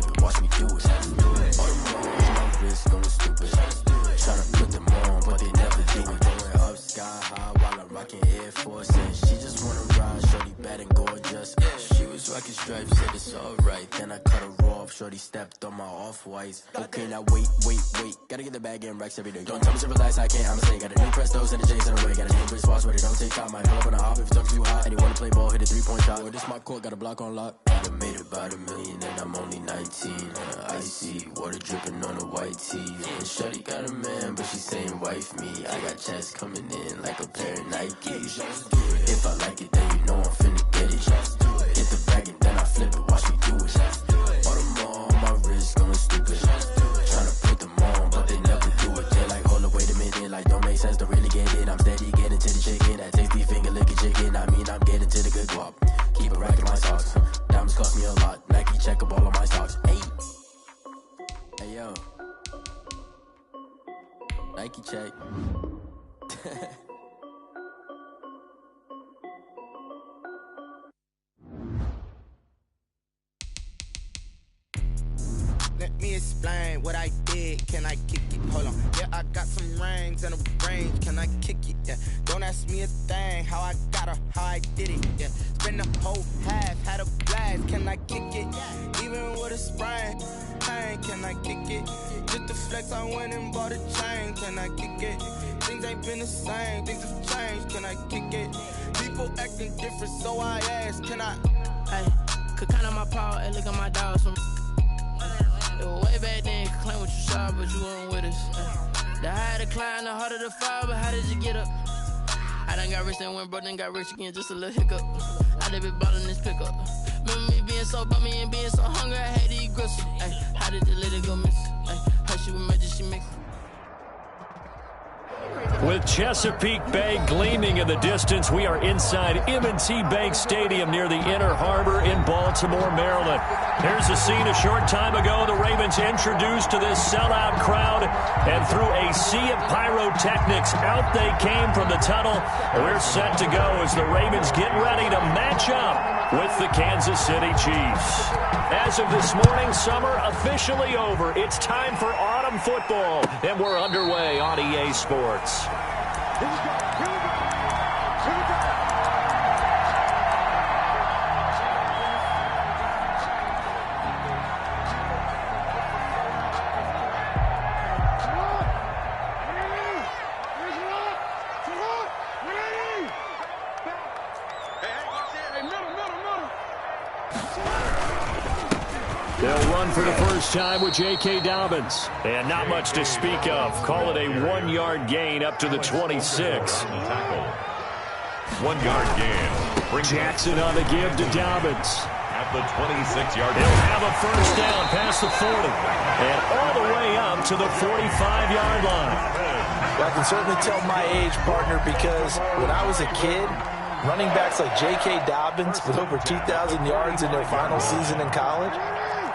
flip it, watch me do it. My wrist going stupid. Tryna put them on, but they never do it. Going up sky high while I'm rocking Air Force. And she just wanna ride, shorty bad and gorgeous. She was rocking stripes, said it's alright. Then I cut her off, shorty stepped on my off-whites. Okay, now wait. Gotta get the bag and racks every day. Don't tell me to relax, I can't, I'ma say. Got a new Prestos and the J's in the way. Got a new bitch watch, but it don't take time. Might pull up on a hop if it's too hot. And you wanna play ball, hit a 3-point shot. Well, this my court, got a block on lock. I made it about $1 million and I'm only 19. Icy, water dripping on a white tee. And shorty got a man, but she saying wife me. I got checks coming in like a pair of Nikes. If I like it, then you know I'm finna get it. Hit the bag and then I flip it, watch me do it. All them on my wrist going stupid. Tryna put them on, but they never do it. They're like, hold up, wait a minute, like don't make sense, don't really get it. I'm steady getting to the chicken, that tasty finger licking chicken. I mean, I'm getting to the good guap. Keep it racking my socks. Diamonds cost me a lot. Nike check up all of my stocks. Hey yo, Nike check. Let me explain what I did. Can I kick it? Hold on. Yeah, I got some rings and a range. Can I kick it? Yeah. Don't ask me a thing. How I got her, how I did it. Yeah. Spend the whole half, had a blast. Can I kick it? Even with a sprain. Pain, can I kick it? Just to flex, I went and bought a chain. Can I kick it? Things ain't been the same. Things have changed. Can I kick it? People acting different, so I ask. Can I? Hey, could count on my power and look at my dogs from. It was way back then, you could claim what you saw, but you weren't with us. The higher the climb, the harder the fall, but how did you get up? I done got rich, then went broke, then got rich again, just a little hiccup. I done been ballin' this pickup. Remember me being so bummy and being so hungry, I had to eat gristle. Ay, how did the lady go miss? Ay, her she was magic, she mixed. With Chesapeake Bay gleaming in the distance, we are inside M&T Bank Stadium near the Inner Harbor in Baltimore, Maryland. Here's a scene a short time ago. The Ravens introduced to this sellout crowd, and through a sea of pyrotechnics, out they came from the tunnel. We're set to go as the Ravens get ready to match up with the Kansas City Chiefs. As of this morning, summer officially over. It's time for autumn football, and we're underway on EA Sports. Here we go. Here we go. Here we go. They'll run for the first time with J.K. Dobbins. And not much to speak of. Call it a 1-yard gain up to the 26. 1-yard gain. Jackson on the give to Dobbins. At the 26-yard line. He'll have a first down past the 40. And all the way up to the 45-yard line. Well, I can certainly tell my age, partner, because when I was a kid, running backs like J.K. Dobbins with over 2,000 yards in their final season in college,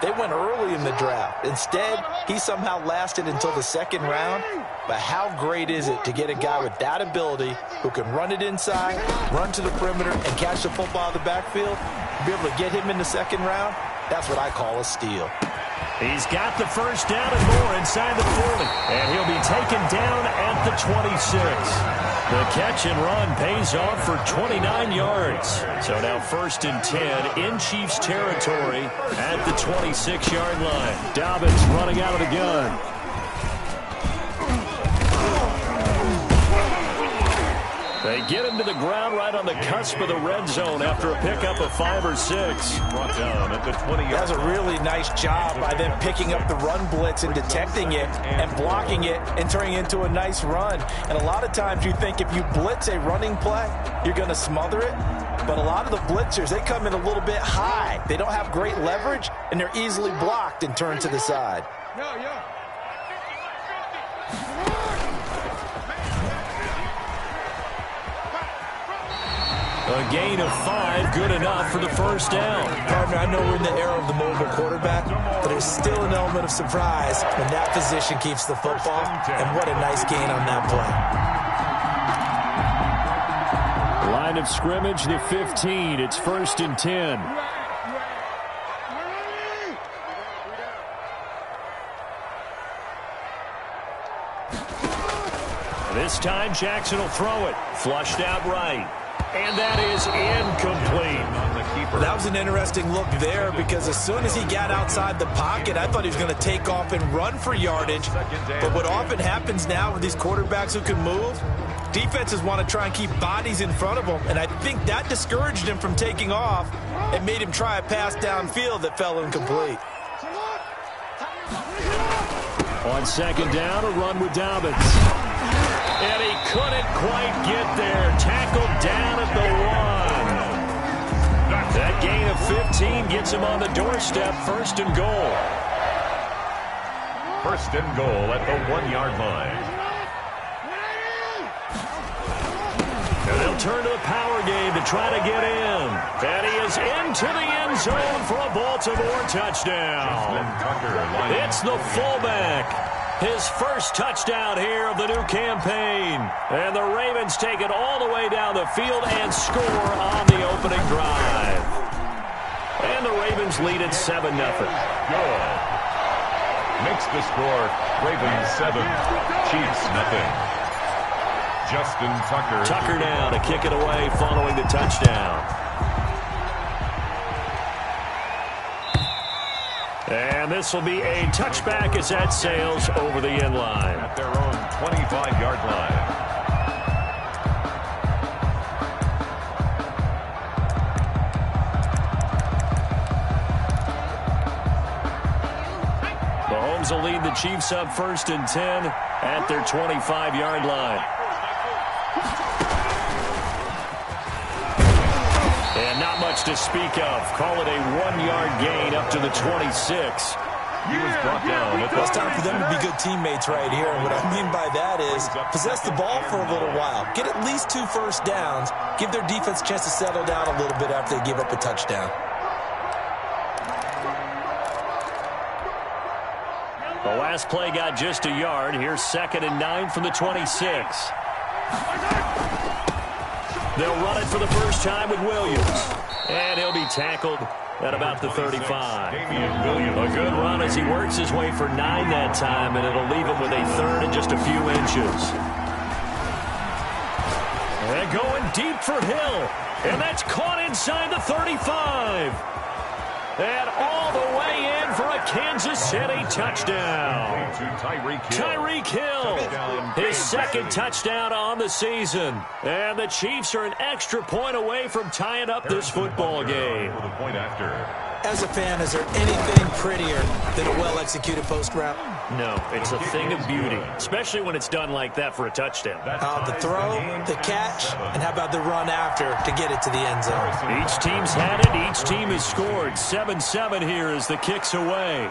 they went early in the draft. Instead, he somehow lasted until the second round. But how great is it to get a guy with that ability who can run it inside, run to the perimeter, and catch the football in the backfield? Be able to get him in the second round, that's what I call a steal. He's got the first down and more inside the 40. And he'll be taken down at the 26. The catch and run pays off for 29 yards. So now 1st and 10 in Chiefs territory at the 26-yard line. Dobbins running out of the gun. They get him to the ground right on the cusp of the red zone after a pickup of 5 or 6. Brought down at the 20. That's a really nice job by them picking up the run blitz and detecting it and blocking it and turning it into a nice run. And a lot of times you think if you blitz a running play, you're going to smother it. But a lot of the blitzers, they come in a little bit high. They don't have great leverage, and they're easily blocked and turned to the side. A gain of 5, good enough for the first down. Partner, I know we're in the era of the mobile quarterback, but there's still an element of surprise when that position keeps the football, and what a nice gain on that play. Line of scrimmage, the 15. It's 1st and 10. This time Jackson will throw it. Flushed out right. And that is incomplete. That was an interesting look there because as soon as he got outside the pocket, I thought he was going to take off and run for yardage. But what often happens now with these quarterbacks who can move, defenses want to try and keep bodies in front of them. And I think that discouraged him from taking off and made him try a pass downfield that fell incomplete. On second down, a run with Dobbins. And he couldn't quite get there. Tackled down at the 1. That gain of 15 gets him on the doorstep. First and goal. First and goal at the 1-yard line. And they'll turn to the power game to try to get in. And he is into the end zone for a Baltimore touchdown. It's the fullback. His first touchdown here of the new campaign. And the Ravens take it all the way down the field and score on the opening drive. And the Ravens lead at 7-0. Good. Makes the score Ravens 7, Chiefs nothing. Justin Tucker. Tucker now to kick it away following the touchdown. And this will be a touchback as that sails over the end line. At their own 25-yard line. Mahomes will lead the Chiefs up 1st and 10 at their 25-yard line. And not much to speak of. Call it a 1-yard gain up to the 26. He was brought down. It's time for them to be good teammates right here. And what I mean by that is possess the ball for a little while. Get at least 2 first downs. Give their defense a chance to settle down a little bit after they give up a touchdown. The last play got just a yard. Here's 2nd and 9 from the 26. They'll run it for the first time with Williams. And he'll be tackled at about the 35. A good run as he works his way for 9 that time, and it'll leave him with a 3rd and just a few inches. And going deep for Hill. And that's caught inside the 35. And all the way in for a Kansas City touchdown. Tyreek Hill, his 2nd touchdown on the season. And the Chiefs are an extra point away from tying up this football game. As a fan, is there anything prettier than a well-executed post route? No, it's a thing of beauty, especially when it's done like that for a touchdown. The throw, the catch, and how about the run after to get it to the end zone? Each team's had it. Each team has scored. 7-7 here as the kick's away.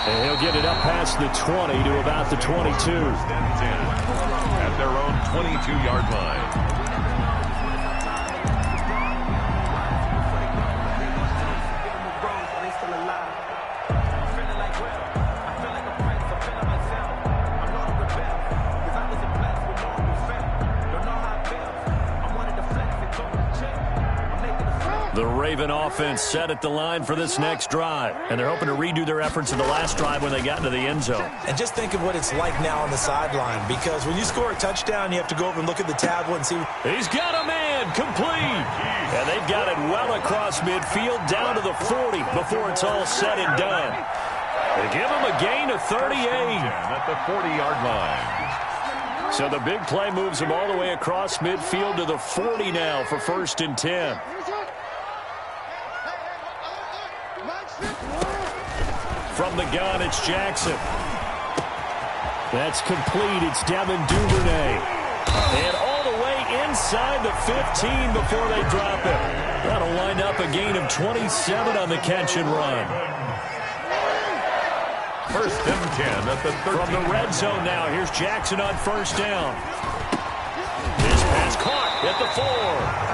And he'll get it up past the 20 to about the 22. At their own 22-yard line. The Raven offense set at the line for this next drive. And they're hoping to redo their efforts in the last drive when they got into the end zone. And just think of what it's like now on the sideline. Because when you score a touchdown, you have to go over and look at the tablet and see. He's got a man complete. And they've got it well across midfield down to the 40 before it's all said and done. They give him a gain of 38. At the 40-yard line. So the big play moves him all the way across midfield to the 40 now for 1st and 10. From the gun, it's Jackson. That's complete. It's Devin Duvernay. And all the way inside the 15 before they drop it. That'll line up a gain of 27 on the catch and run. 1st and 10 at the 13. From the red zone now, here's Jackson on 1st down. This pass caught at the 4.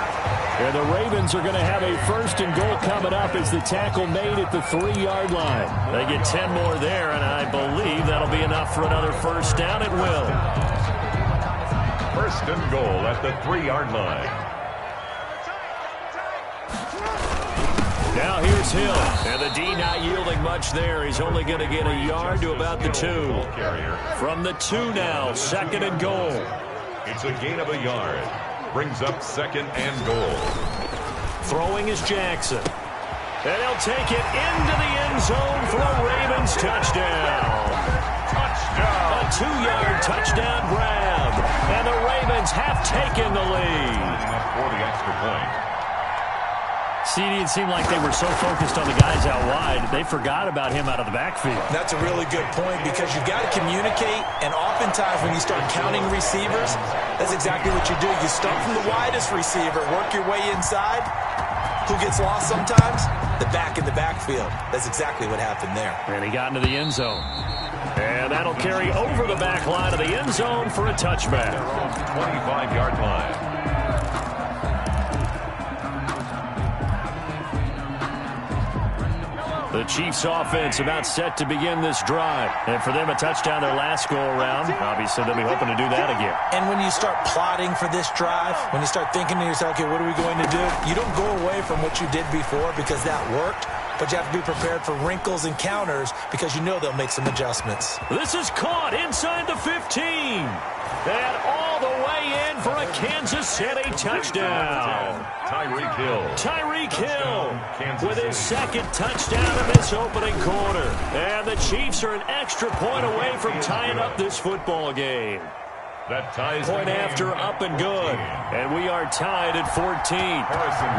And the Ravens are going to have a 1st and goal coming up as the tackle made at the 3-yard line. They get 10 more there, and I believe that'll be enough for another 1st down. It will. 1st and goal at the 3-yard line. Now here's Hill. And the D not yielding much there. He's only going to get a yard to about the 2. From the 2 now, 2nd and goal. It's a gain of a yard. Brings up 2nd and goal. Throwing is Jackson. And he'll take it into the end zone for a Ravens touchdown. Touchdown. A 2-yard touchdown grab. And the Ravens have taken the lead. For the extra point. CD, it seemed like they were so focused on the guys out wide, they forgot about him out of the backfield. That's a really good point because you've got to communicate, and oftentimes when you start counting receivers, that's exactly what you do. You start from the widest receiver, work your way inside. Who gets lost sometimes? The back in the backfield. That's exactly what happened there. And he got into the end zone. And that'll carry over the back line of the end zone for a touchback. 25-yard line. The Chiefs offense about set to begin this drive. And for them, a touchdown their last go-around. Obviously, they'll be hoping to do that again. And when you start plotting for this drive, when you start thinking to yourself, okay, what are we going to do? You don't go away from what you did before because that worked. But you have to be prepared for wrinkles and counters because you know they'll make some adjustments. This is caught inside the 15. And all the way in for a Kansas City touchdown. Tyreek Hill. Tyreek Hill with his 2nd touchdown of this opening quarter. And the Chiefs are an extra point away from tying up this football game. That ties point after up and good. And we are tied at 14.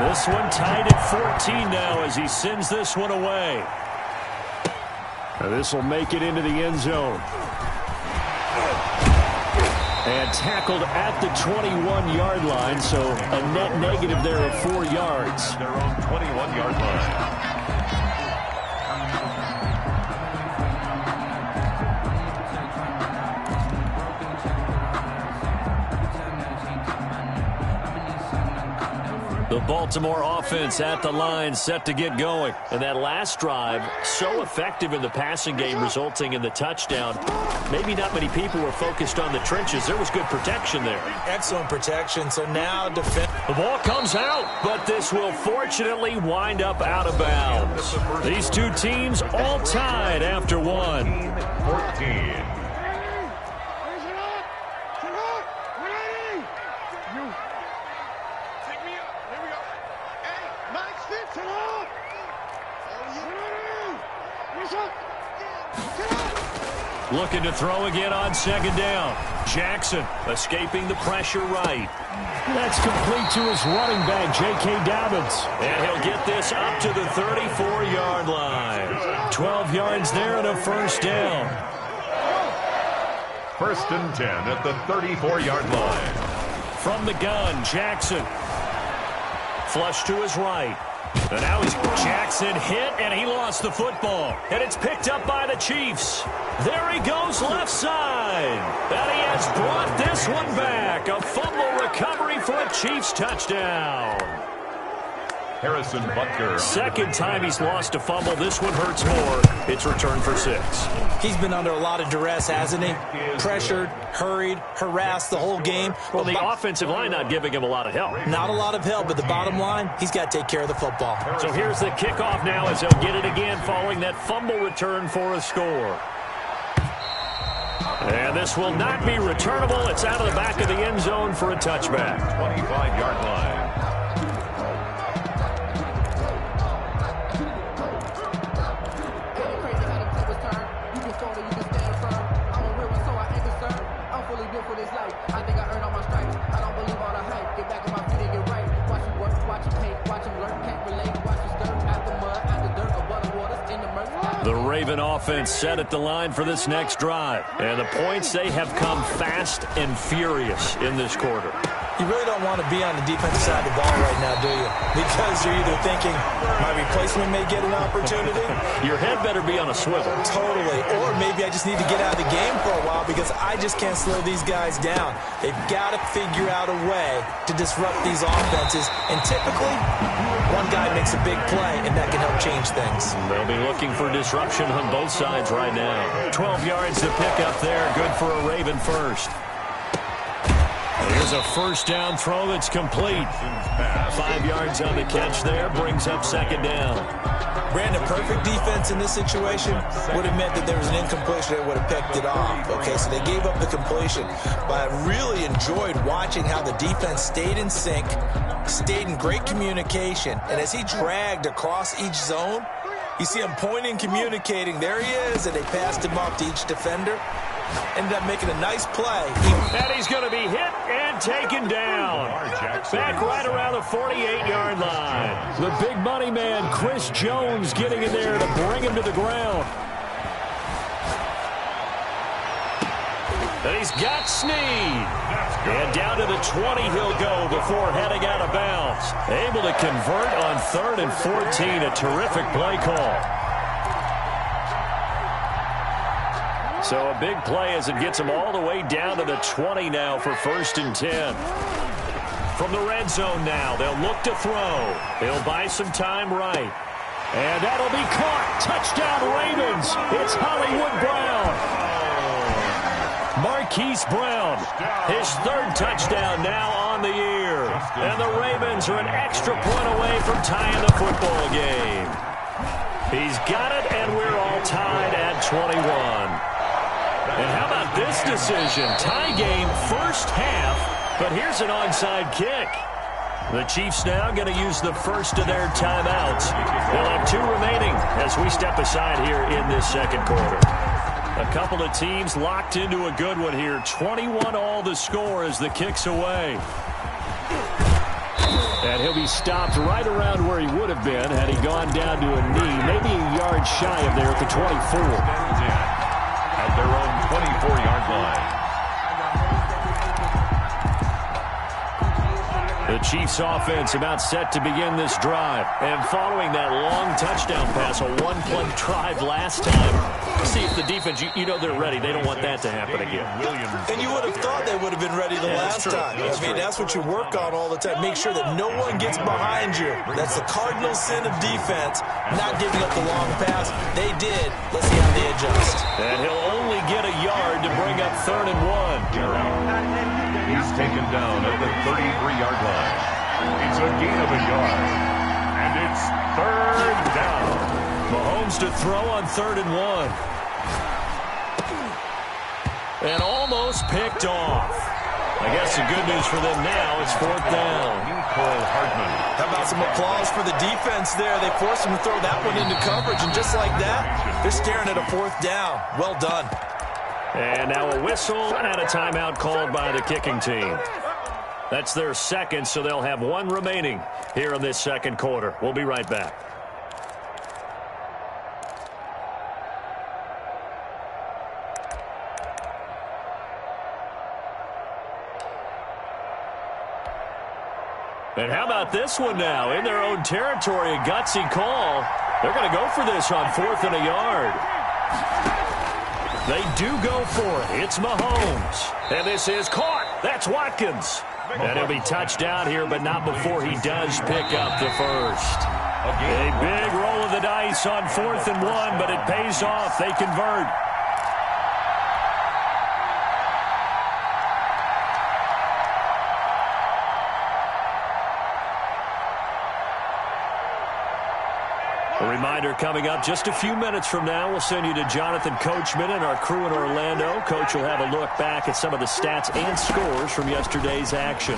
This one tied at 14 now as he sends this one away. Now this will make it into the end zone. And tackled at the 21-yard line, so a net negative there of 4 yards. Their own 21-yard line. The Baltimore offense at the line set to get going. And that last drive, so effective in the passing game, resulting in the touchdown. Maybe not many people were focused on the trenches. There was good protection there. Excellent protection. So now defense. The ball comes out, but this will fortunately wind up out of bounds. These two teams all tied after 1. 14. Looking to throw again on 2nd down. Jackson escaping the pressure right. That's complete to his running back, J.K. Dobbins. And he'll get this up to the 34-yard line. 12 yards there and a 1st down. 1st and 10 at the 34-yard line. From the gun, Jackson. Flush to his right. And now Jackson hit, and he lost the football. And it's picked up by the Chiefs. There he goes left side. And he has brought this one back. A fumble recovery for a Chiefs touchdown. Harrison Butker. 2nd time he's lost a fumble. This one hurts more. It's returned for 6. He's been under a lot of duress, hasn't he? Pressured, hurried, harassed the whole game. Well, the offensive line not giving him a lot of help. Not a lot of help, but the bottom line, he's got to take care of the football. So here's the kickoff now as he'll get it again following that fumble return for a score. And this will not be returnable. It's out of the back of the end zone for a touchback. 25-yard line. The Raven offense set at the line for this next drive. And the points, they have come fast and furious in this quarter. You really don't want to be on the defensive side of the ball right now, do you? Because you're either thinking, my replacement may get an opportunity. Your head better be on a swivel. Totally. Or maybe I just need to get out of the game for a while because I just can't slow these guys down. They've got to figure out a way to disrupt these offenses. And typically, one guy makes a big play, and that can help change things. They'll be looking for disruption on both sides right now. 12 yards to pick up there. Good for a Raven first. Here Here's a first down throw that's complete. 5 yards on the catch there, brings up second down. Brandon, perfect defense in this situation would have meant that there was an incompletion that would have picked it off. Okay, so they gave up the completion. But I really enjoyed watching how the defense stayed in sync, stayed in great communication, and as he dragged across each zone, you see him pointing, communicating. There he is, and they passed him off to each defender. Ended up making a nice play. And he's going to be hit and taken down. Back right around the 48-yard line. The big money man, Chris Jones, getting in there to bring him to the ground. And he's got Snead. And down to the 20 he'll go before heading out of bounds. Able to convert on 3rd and 14. A terrific play call. So a big play as it gets him all the way down to the 20 now for 1st and 10. From the red zone now, they'll look to throw. They'll buy some time right. And that'll be caught. Touchdown Ravens. It's Hollywood Brown. Marquise Brown, his 3rd touchdown now on the year. And the Ravens are an extra point away from tying the football game. He's got it, and we're all tied at 21. And how about this decision? Tie game first half, but here's an onside kick. The Chiefs now going to use the first of their timeouts. They'll have 2 remaining as we step aside here in this second quarter. A couple of teams locked into a good one here. 21 all the score as the kick's away. And he'll be stopped right around where he would have been had he gone down to a knee, maybe a yard shy of there at the 24. At their own 24-yard line. The Chiefs offense about set to begin this drive. And following that long touchdown pass, a one-play drive last time. See if the defense, you know they're ready. They don't want that to happen again. And you would have thought they would have been ready the last time. I mean, that's what you work on all the time. Make sure that no one gets behind you. That's the cardinal sin of defense, not giving up the long pass. They did. Let's see how they adjust. And he'll only get a yard to bring up 3rd and 1. He's taken down at the 33-yard line. It's a gain of a yard. And it's 3rd down. Mahomes to throw on 3rd and 1. And almost picked off. I guess the good news for them now is 4th down. Cole Hardman. How about some applause for the defense there? They forced him to throw that one into coverage, and just like that, they're staring at a 4th down. Well done. And now a whistle and a timeout called by the kicking team. That's their second, so they'll have 1 remaining here in this second quarter. We'll be right back. And how about this one now? In their own territory, a gutsy call. They're going to go for this on 4th and a yard. They do go for it. It's Mahomes. And this is caught. That's Watkins. And he'll be touched down here, but not before he does pick up the first. A big roll of the dice on 4th and 1, but it pays off. They convert. A reminder coming up just a few minutes from now, we'll send you to Jonathan Coachman and our crew in Orlando. Coach will have a look back at some of the stats and scores from yesterday's action.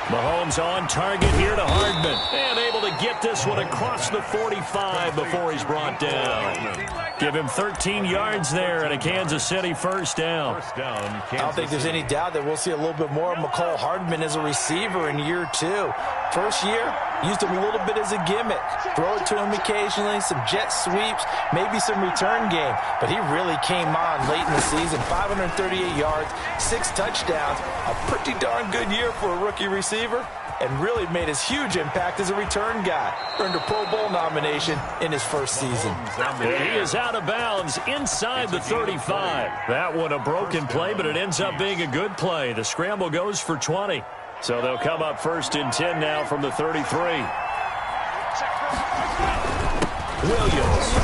Mahomes on target here to Hardman. And able to get this one across the 45 before he's brought down. Give him 13 yards there and a Kansas City first down. I don't think there's any doubt that we'll see a little bit more of McCall Hardman as a receiver in year 2. First year, used him a little bit as a gimmick. Throw it to him occasionally, some jet sweeps, maybe some return game. But he really came on late in the season. 538 yards, 6 touchdowns. A pretty darn good year for a rookie receiver. And really made his huge impact as a return guy. Earned a Pro Bowl nomination in his first season. And he is out of bounds inside the 35. That one a broken play, but it ends up being a good play. The scramble goes for 20. So they'll come up 1st and 10 now from the 33. Williams.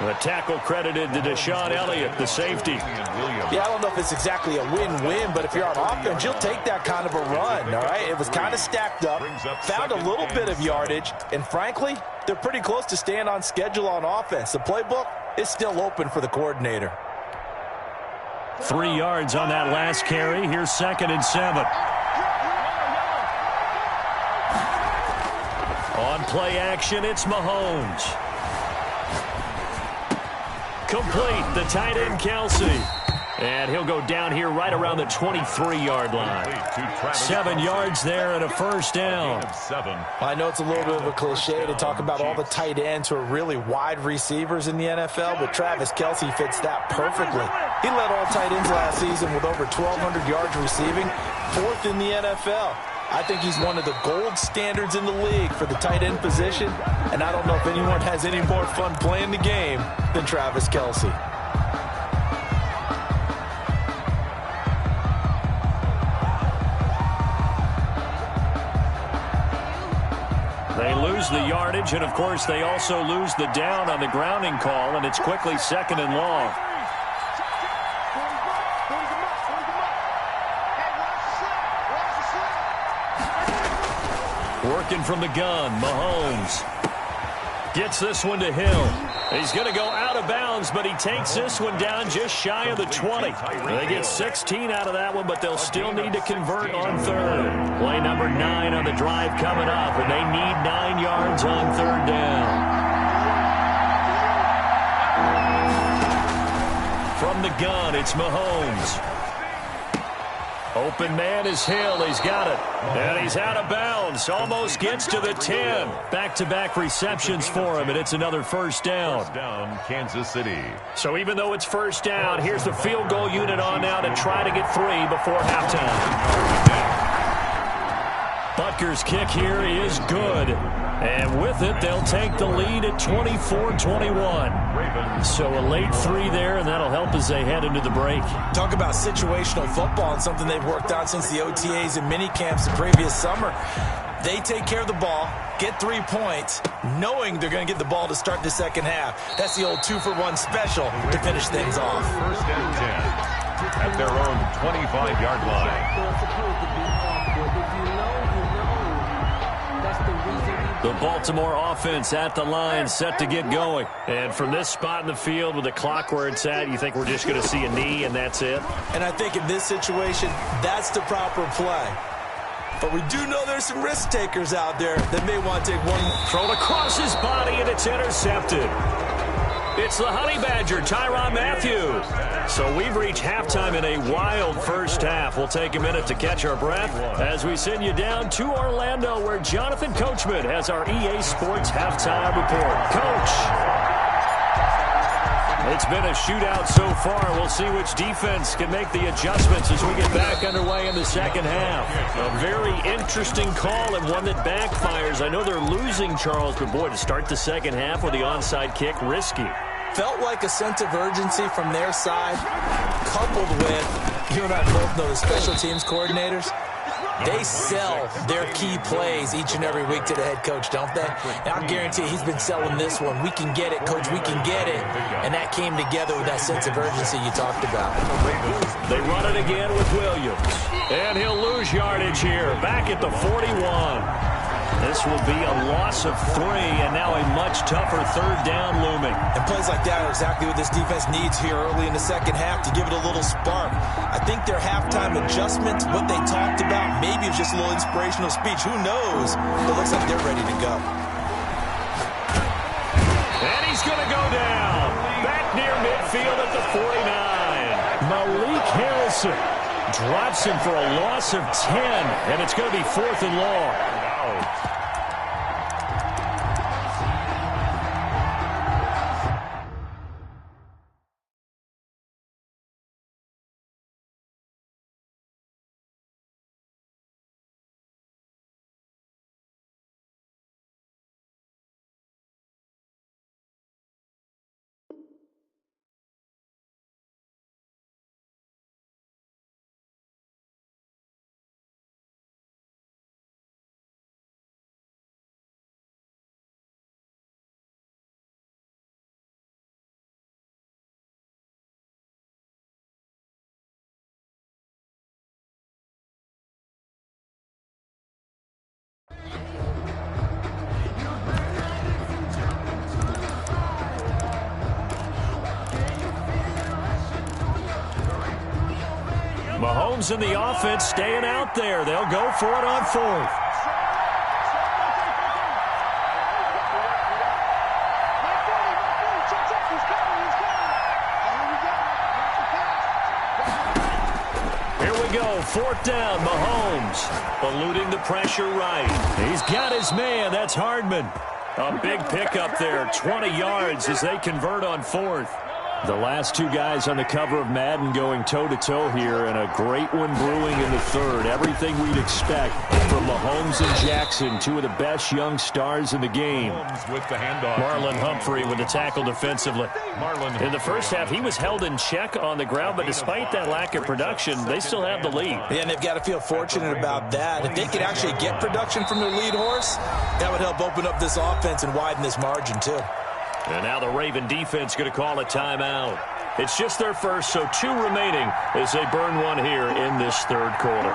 The tackle credited to Deshaun Elliott, the safety. Yeah, I don't know if it's exactly a win-win, but if you're on offense, you'll take that kind of a run, all right? It was kind of stacked up, found a little bit of yardage, and frankly, they're pretty close to staying on schedule on offense. The playbook is still open for the coordinator. 3 yards on that last carry. Here's 2nd and 7. On play action, it's Mahomes. Complete, the tight end, Kelsey. And he'll go down here right around the 23-yard line. 7 yards there and a first down. I know it's a little bit of a cliche to talk about all the tight ends who are really wide receivers in the NFL, but Travis Kelce fits that perfectly. He led all tight ends last season with over 1,200 yards receiving, 4th in the NFL. I think he's one of the gold standards in the league for the tight end position, and I don't know if anyone has any more fun playing the game than Travis Kelce. They lose the yardage, and of course they also lose the down on the grounding call, and it's quickly 2nd and long. Working from the gun, Mahomes gets this one to Hill. He's going to go out of bounds, but he takes this one down just shy of the 20. They get 16 out of that one, but they'll still need to convert on 3rd. Play number 9 on the drive coming up, and they need 9 yards on 3rd down. From the gun, it's Mahomes. Open man is Hill. He's got it. And he's out of bounds. Almost gets to the 10. Back-to-back receptions for him, and it's another first down. First down, Kansas City. So even though it's first down, here's the field goal unit on now to try to get 3 before halftime. Butker's kick here is good. And with it, they'll take the lead at 24-21. So a late 3 there, and that'll help as they head into the break. Talk about situational football and something they've worked on since the OTAs and mini camps the previous summer. They take care of the ball, get 3 points, knowing they're going to get the ball to start the second half. That's the old 2-for-1 special to finish things off. First and 10 at their own 25-yard line. The Baltimore offense at the line, set to get going. And from this spot in the field with the clock where it's at, you think we're just going to see a knee and that's it? And I think in this situation, that's the proper play. But we do know there's some risk takers out there that may want to take one. Thrown across his body, and it's intercepted. It's the Honey Badger, Tyrann Mathieu. So we've reached halftime in a wild first half. We'll take a minute to catch our breath as we send you down to Orlando, where Jonathan Coachman has our EA Sports halftime report. Coach, it's been a shootout so far. We'll see which defense can make the adjustments as we get back underway in the second half. A very interesting call and one that backfires. I know they're losing, Charles, but boy, to start the second half with the onside kick, risky. Felt like a sense of urgency from their side, coupled with, you and I both know the special teams coordinators. They sell their key plays each and every week to the head coach, don't they? And I guarantee he's been selling this one. We can get it, coach, we can get it. And that came together with that sense of urgency you talked about. They run it again with Williams. And he'll lose yardage here, back at the 41. This will be a loss of 3, and now a much tougher third down looming. And plays like that are exactly what this defense needs here early in the second half to give it a little spark. I think their halftime adjustments, what they talked about, maybe it's just a little inspirational speech. Who knows? But it looks like they're ready to go. And he's going to go down. Back near midfield at the 49. Malik Harrison drops him for a loss of 10, and it's going to be 4th and long. Mahomes and the offense staying out there. They'll go for it on 4th. Here we go, 4th down, Mahomes eluding the pressure right. He's got his man, that's Hardman. A big pickup there, 20 yards as they convert on 4th. The last two guys on the cover of Madden going toe-to-toe here, and a great one brewing in the 3rd. Everything we'd expect from Mahomes and Jackson, two of the best young stars in the game. With the handoff. Marlon Humphrey with the tackle defensively. In the first half, he was held in check on the ground, but despite that lack of production, they still have the lead. Yeah, and they've got to feel fortunate about that. If they could actually get production from their lead horse, that would help open up this offense and widen this margin, too. And now the Raven defense going to call a timeout. It's just their first, so 2 remaining as they burn one here in this 3rd quarter.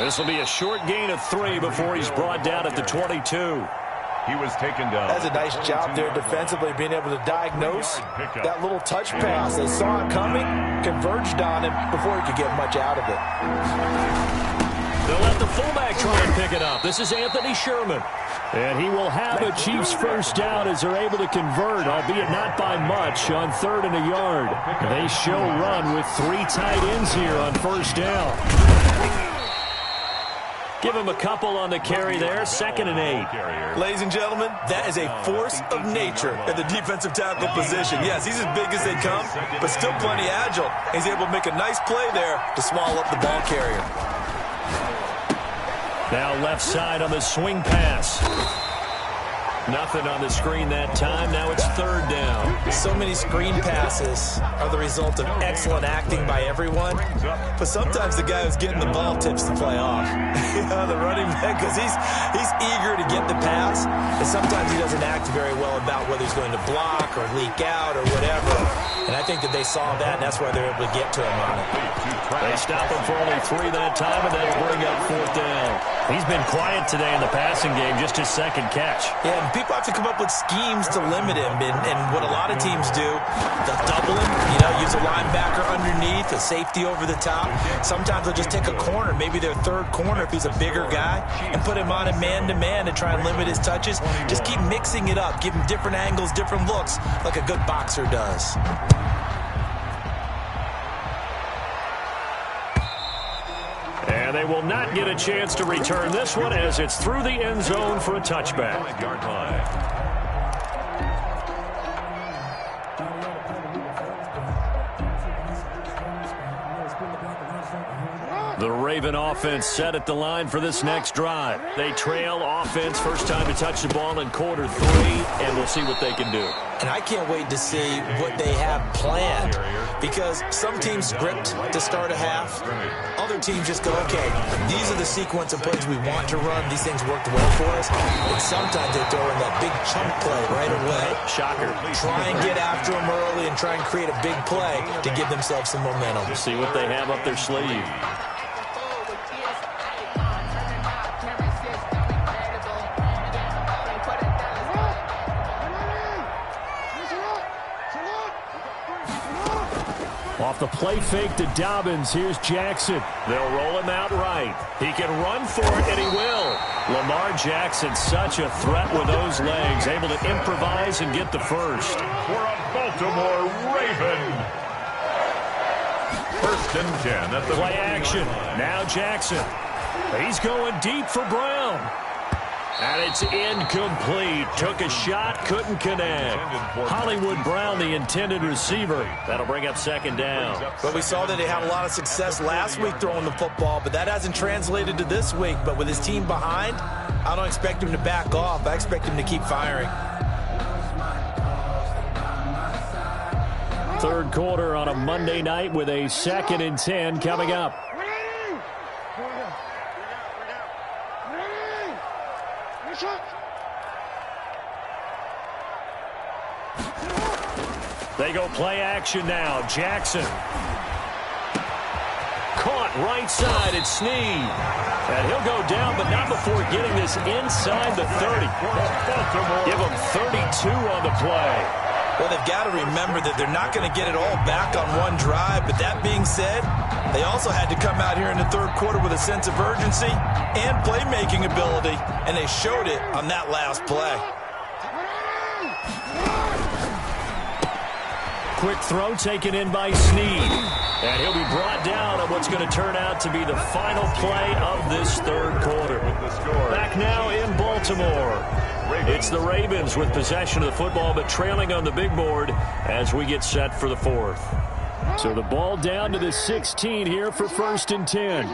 This will be a short gain of 3 before he's brought down at the 22. He was taken down. That's a nice job there defensively, being able to diagnose that little touch pass. They saw it coming, converged on him before he could get much out of it. They'll let the fullback try and pick it up. This is Anthony Sherman. And he will have a Chiefs first down as they're able to convert, albeit not by much, on 3rd and a yard. They show run with 3 tight ends here on first down. Give him a couple on the carry there, 2nd and 8. Ladies and gentlemen, that is a force of nature at the defensive tackle position. Yes, he's as big as they come, but still plenty agile. He's able to make a nice play there to swallow up the ball carrier. Now left side on the swing pass. Nothing on the screen that time. Now it's 3rd down. So many screen passes are the result of excellent acting by everyone. But sometimes the guy who's getting the ball tips the play off. The running back, because he's eager to get the pass. And sometimes he doesn't act very well about whether he's going to block or leak out or whatever. And I think that they saw that, and that's why they're able to get to him on it. They stop him for only 3 that time, and that'll bring up 4th down. He's been quiet today in the passing game, just his 2nd catch. Yeah, and people have to come up with schemes to limit him. And what a lot of teams do, they'll double him, use a linebacker underneath, a safety over the top. Sometimes they'll just take a corner, maybe their 3rd corner if he's a bigger guy, and put him on a man-to-man to try and limit his touches. Just keep mixing it up, give him different angles, different looks, like a good boxer does. And they will not get a chance to return this one as it's through the end zone for a touchback. 5-yard line. The Raven offense set at the line for this next drive. They trail offense, first time to touch the ball in quarter 3, and we'll see what they can do. And I can't wait to see what they have planned, because some teams script to start a half. Other teams just go, okay, these are the sequence of plays we want to run. These things worked well for us. And sometimes they throw in that big chunk play right away. Shocker. Try and get after them early and try and create a big play to give themselves some momentum. We'll see what they have up their sleeve. Off the play fake to Dobbins, here's Jackson. They'll roll him out right. He can run for it, and he will. Lamar Jackson, such a threat with those legs, able to improvise and get the first. For a Baltimore Raven. 1st and 10 at the play action. Now Jackson. He's going deep for Brown. And it's incomplete. Took a shot, couldn't connect. Hollywood Brown, the intended receiver. That'll bring up 2nd down. But we saw that they had a lot of success last week throwing the football, but that hasn't translated to this week. But with his team behind, I don't expect him to back off. I expect him to keep firing. 3rd quarter on a Monday night with a 2nd and 10 coming up. They go play action now. Jackson. Caught right side at Snead. And he'll go down, but not before getting this inside the 30. Give him 32 on the play. Well, they've got to remember that they're not going to get it all back on one drive. But that being said, they also had to come out here in the third quarter with a sense of urgency and playmaking ability, and they showed it on that last play. Quick throw taken in by Snead. And he'll be brought down on what's going to turn out to be the final play of this third quarter. Back now in Baltimore. It's the Ravens with possession of the football, but trailing on the big board as we get set for the fourth. So the ball down to the 16 here for 1st and 10.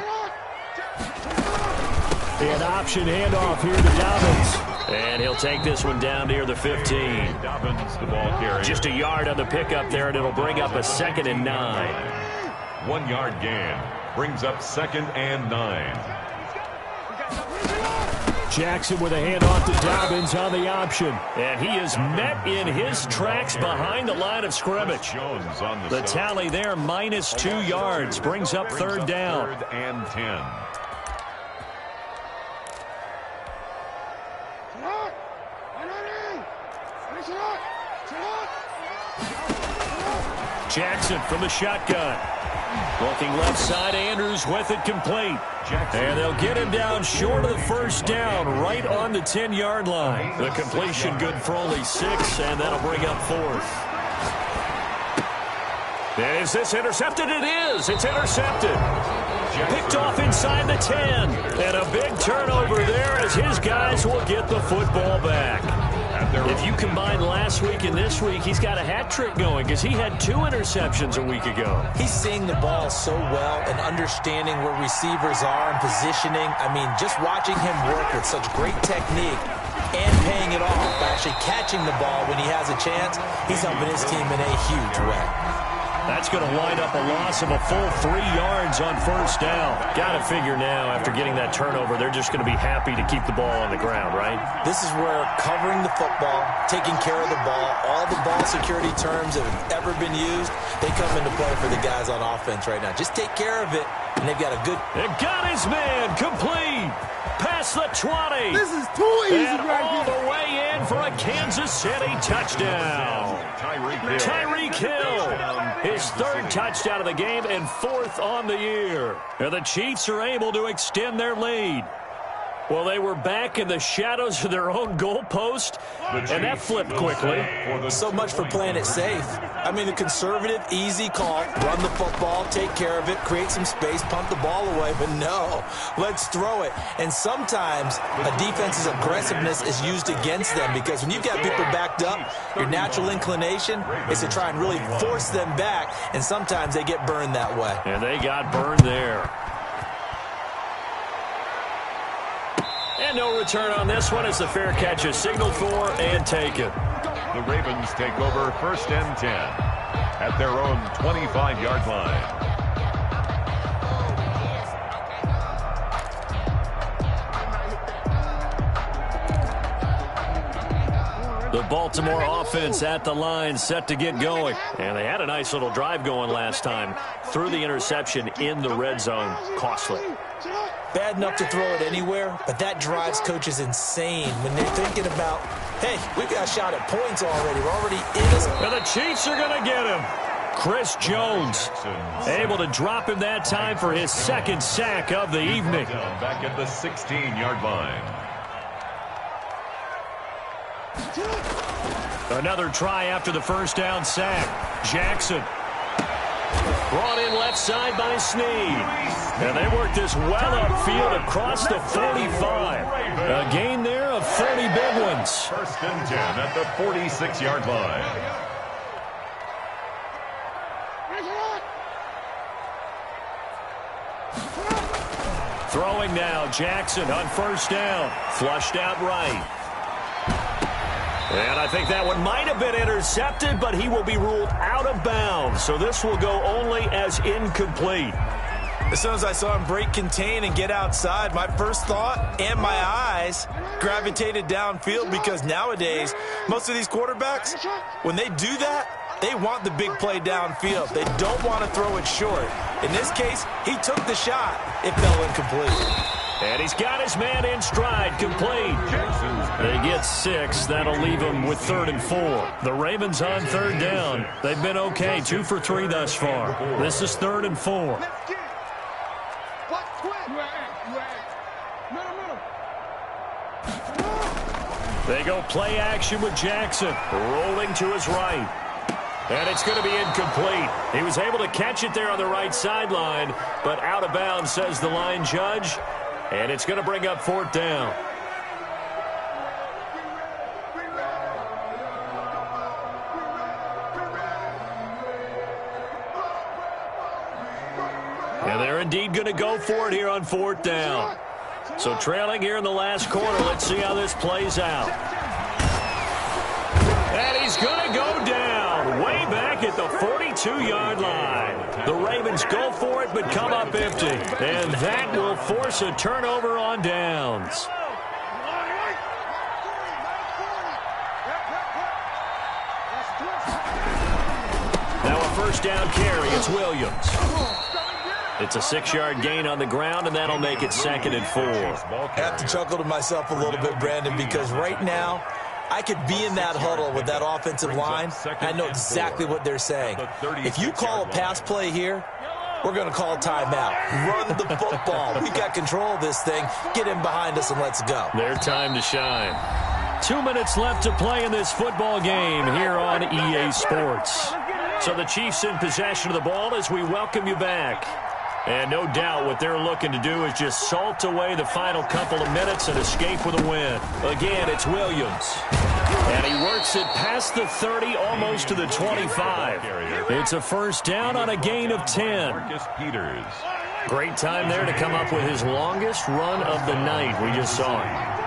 An option handoff here to Dobbins. And he'll take this one down near the 15. Dobbins, the ball carrier. Just a yard on the pickup there, and it'll bring up a 2nd and 9. 1 yard gain. Brings up 2nd and 9. Jackson with a handoff to Dobbins on the option. And he is met in his tracks behind the line of scrimmage. Jones on The tally there, minus 2 yards. Brings up 3rd down. 3rd and 10. Jackson from the shotgun. Looking left side, Andrews with it complete. And they'll get him down short of the 1st down, right on the 10-yard line. The completion good for only 6, and that'll bring up 4th. Is this intercepted? It is. It's intercepted. Picked off inside the 10. And a big turnover there as his guys will get the football back. If you combine last week and this week, he's got a hat trick going because he had 2 interceptions a week ago. He's seeing the ball so well and understanding where receivers are and positioning. I mean, just watching him work with such great technique and paying it off by actually catching the ball when he has a chance, he's helping his team in a huge way. That's going to wind up a loss of a full 3 yards on 1st down. Got to figure now, after getting that turnover, they're just going to be happy to keep the ball on the ground, right? This is where covering the football, taking care of the ball, all the ball security terms that have ever been used, they come into play for the guys on offense right now. Just take care of it, and they've got a good... It got his man complete. Past the 20. This is too easy and right all here. the way in for a Kansas City touchdown. Tyreek Hill. His 3rd touchdown of the game and 4th on the year. And the Chiefs are able to extend their lead. Well, they were back in the shadows of their own goalpost, and that flipped quickly. So much for playing it safe. I mean, a conservative, easy call, run the football, take care of it, create some space, punt the ball away, but no, let's throw it. And sometimes a defense's aggressiveness is used against them because when you've got people backed up, your natural inclination is to try and really force them back, and sometimes they get burned that way. And they got burned there. And no return on this one as the fair catch is signaled for and taken. The Ravens take over 1st and 10 at their own 25-yard line. The Baltimore offense at the line, set to get going. And they had a nice little drive going last time. Threw the interception in the red zone. Costly. Bad enough to throw it anywhere, but that drives coaches insane when they're thinking about, hey, we've got a shot at points already. We're already in this. And the Chiefs are going to get him. Chris Jones able to drop him that time for his 2nd sack of the evening. Back at the 16-yard line. Another try after the 1st down sack. Jackson. Brought in left side by Snead. And they work this well upfield across the 45. A gain there of 30 big ones. 1st and 10 at the 46-yard line. Throwing now, Jackson on 1st down. Flushed out right. And I think that one might have been intercepted, but he will be ruled out of bounds. So this will go only as incomplete. As soon as I saw him break contain and get outside, my first thought and my eyes gravitated downfield because nowadays, most of these quarterbacks, when they do that, they want the big play downfield. They don't want to throw it short. In this case, he took the shot. It fell incomplete. And he's got his man in stride, complete. They get 6. That'll leave them with 3rd and 4. The Ravens on 3rd down. They've been okay, 2 for 3 thus far. This is 3rd and 4. They go play action with Jackson, rolling to his right. And it's going to be incomplete. He was able to catch it there on the right sideline, but out of bounds, says the line judge. And it's going to bring up 4th down. And they're indeed going to go for it here on 4th down. So trailing here in the last quarter. Let's see how this plays out. And he's going to go down way back at the 42-yard line. The Ravens go for it but come up empty. And that will force a turnover on downs. Now a first down carry. It's Williams. It's a 6-yard gain on the ground, and that'll make it 2nd and 4. I have to chuckle to myself a little bit, Brandon, because right now I could be in that huddle with that offensive line. I know exactly what they're saying. If you call a pass play here, we're going to call a timeout. Run the football. We got control of this thing. Get in behind us and let's go. Their time to shine. 2 minutes left to play in this football game here on EA Sports. So the Chiefs in possession of the ball as we welcome you back. And no doubt what they're looking to do is just salt away the final couple of minutes and escape with a win. Again, it's Williams. And he works it past the 30, almost to the 25. It's a first down on a gain of 10. Great time there to come up with his longest run of the night. We just saw it.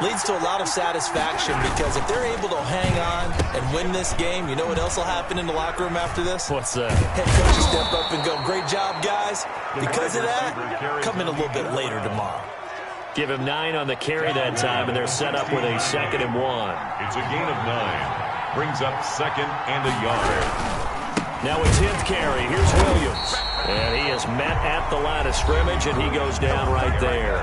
Leads to a lot of satisfaction because if they're able to hang on and win this game, you know what else will happen in the locker room after this? What's that? Head coach will step up and go, great job, guys. Because of that, come in a little bit later tomorrow. Give him 9 on the carry that time, and they're set up with a 2nd and 1. It's a gain of 9. Brings up 2nd and a yard. Now a 10th carry. Here's Williams. And he is met at the line of scrimmage, and he goes down right there.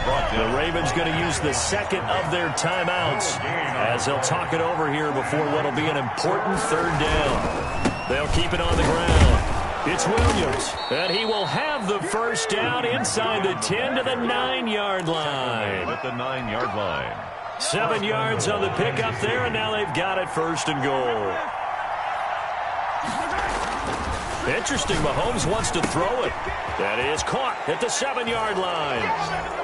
The Ravens going to use the 2nd of their timeouts as they'll talk it over here before what will be an important 3rd down. They'll keep it on the ground. It's Williams, and he will have the first down inside the 10 to the 9-yard line. At the 9-yard line. 7 yards on the pickup there, and now they've got it 1st and goal. Interesting, Mahomes wants to throw it. That is caught at the 7-yard line.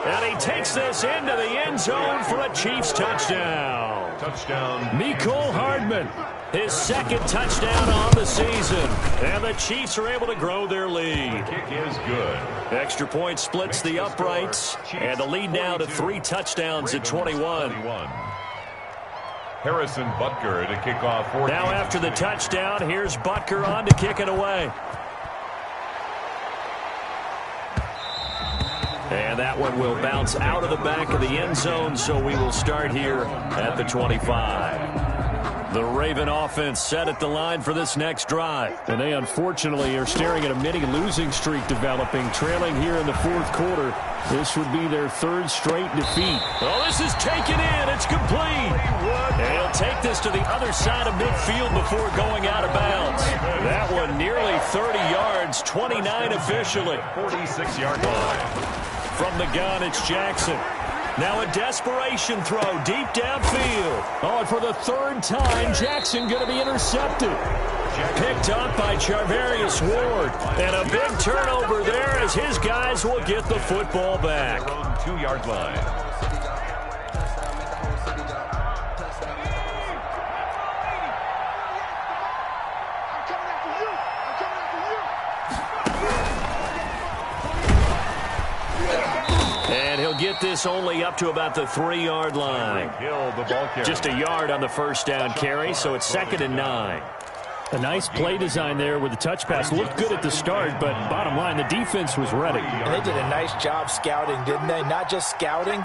And he takes this into the end zone for a Chiefs touchdown. Touchdown. Mecole Hardman, his 2nd touchdown on the season. And the Chiefs are able to grow their lead. Kick is good. Extra point splits the uprights. And the lead now to 3 touchdowns at 21. Harrison Butker to kick off. Now after the touchdown, here's Butker on to kick it away. And that one will bounce out of the back of the end zone, so we will start here at the 25. The Raven offense set at the line for this next drive. And they unfortunately are staring at a mini losing streak developing, trailing here in the 4th quarter. This would be their 3rd straight defeat. Oh, this is taken in. It's complete. And he'll take this to the other side of midfield before going out of bounds. That one nearly 30 yards, 29 officially. 46-yard line. From the gun, it's Jackson. Now a desperation throw deep downfield. Oh, and for the 3rd time, Jackson going to be intercepted. Picked up by Charvarius Ward. And a big turnover there as his guys will get the football back. 2-yard line. Get this only up to about the 3-yard line. Just a yard on the first down carry, so it's 2nd and 9. A nice play design there with the touch pass. Looked good at the start, but bottom line, the defense was ready. And they did a nice job scouting, didn't they? Not just scouting,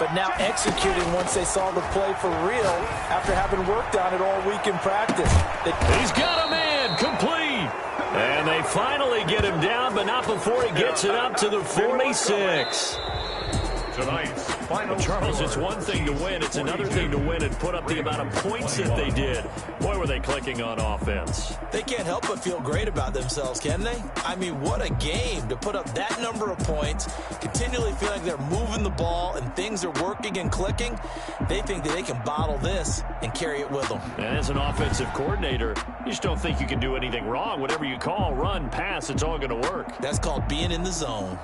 but now executing once they saw the play for real after having worked on it all week in practice. He's got a man complete. And they finally get him down, but not before he gets it up to the 46. Tonight's final Charles, score. it's one thing to win. It's another thing to win and put up the amount of points that they did. Boy, were they clicking on offense. They can't help but feel great about themselves, can they? I mean, what a game to put up that number of points, continually feel like they're moving the ball and things are working and clicking. They think that they can bottle this and carry it with them. And as an offensive coordinator, you just don't think you can do anything wrong. Whatever you call, run, pass, it's all going to work. That's called being in the zone.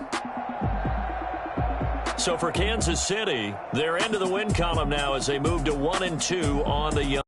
So for Kansas City, they're into the win column now as they move to 1-2 on the